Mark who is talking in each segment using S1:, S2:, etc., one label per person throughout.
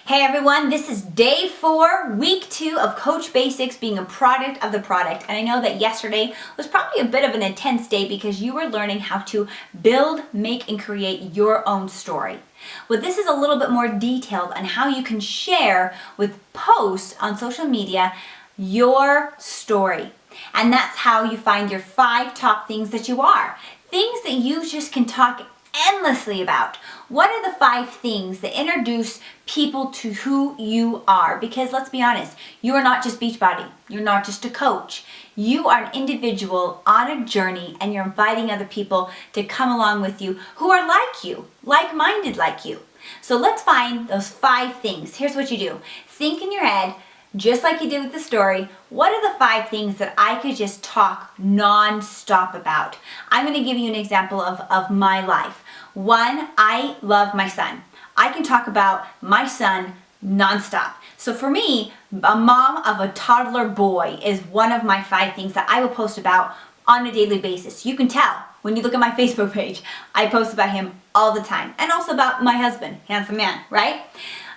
S1: Hey everyone, this is day 4, week 2 of Coach Basics, being a product of the product. And I know that yesterday was probably a bit of an intense day because you were learning how to build, make, and create your own story. Well, this is a little bit more detailed on how you can share with posts on social media your story. And that's how you find your 5 top things that you are. Things that you just can talk endlessly about. What are the 5 things that introduce people to who you are? Because let's be honest, you are not just Beachbody. You're not just a coach. You are an individual on a journey, and you're inviting other people to come along with you who are like you, like-minded like you. So let's find those 5 things. Here's what you do. Think in your head, just like you did with the story, what are the 5 things that I could just talk non-stop about? I'm going to give you an example of my life. 1, I love my son. I can talk about my son non-stop. So for me, a mom of a toddler boy is one of my 5 things that I will post about on a daily basis. You can tell when you look at my Facebook page, I post about him all the time. And also about my husband, handsome man, right?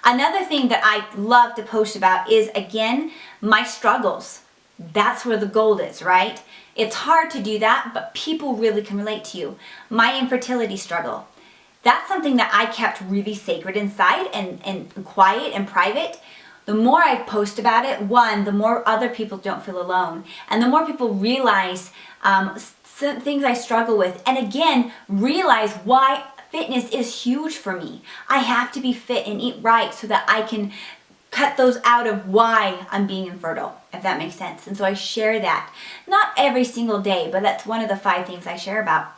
S1: Another thing that I love to post about is, again, my struggles. That's where the gold is, right? It's hard to do that, but people really can relate to you. My infertility struggle. That's something that I kept really sacred inside and quiet and private. The more I post about it, 1, the more other people don't feel alone. And the more people realize things I struggle with. And again, realize why fitness is huge for me. I have to be fit and eat right so that I can cut those out of why I'm being infertile, if that makes sense. And so I share that. Not every single day, but that's one of the 5 things I share about.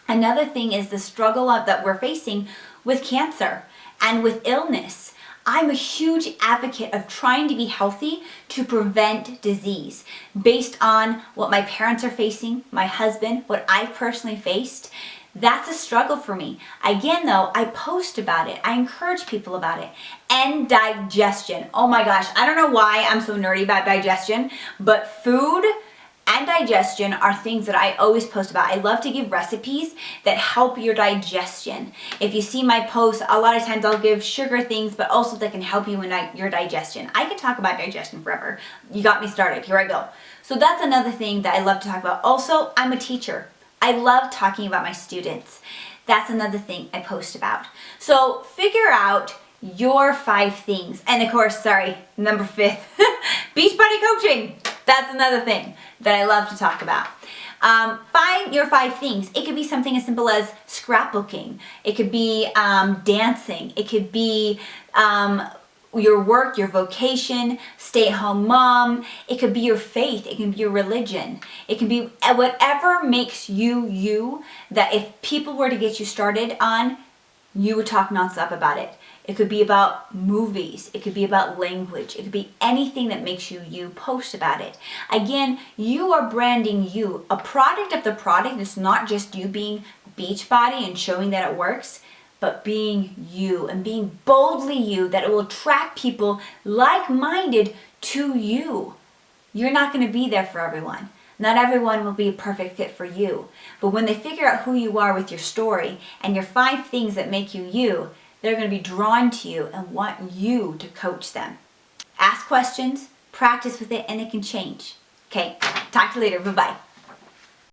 S1: Another thing is the struggle that we're facing with cancer and with illness. I'm a huge advocate of trying to be healthy to prevent disease based on what my parents are facing, my husband, what I've personally faced. That's a struggle for me. Again, though, I post about it. I encourage people about it. And digestion. Oh my gosh, I don't know why I'm so nerdy about digestion, but food and digestion are things that I always post about. I love to give recipes that help your digestion. If you see my posts, a lot of times I'll give sugar things, but also that can help you in your digestion. I could talk about digestion forever. You got me started. Here I go. So that's another thing that I love to talk about. Also, I'm a teacher. I love talking about my students. That's another thing I post about. So figure out your 5 things. And of course, number 5, Beachbody coaching. That's another thing that I love to talk about. Find your 5 things. It could be something as simple as scrapbooking. It could be dancing. It could be your work, your vocation, stay-at-home mom. It could be your faith. It can be your religion. It can be whatever makes you you, that if people were to get you started on, you would talk nonstop about it. It could be about movies. It could be about language. It could be anything that makes you you. Post about it. Again, you are branding you. A product of the product is not just you being Beachbody and showing that it works, but being you and being boldly you, that it will attract people like-minded to you. You're not going to be there for everyone. Not everyone will be a perfect fit for you. But when they figure out who you are with your story and your 5 things that make you you, they're going to be drawn to you and want you to coach them. Ask questions, practice with it, and it can change. Okay, talk to you later. Bye-bye.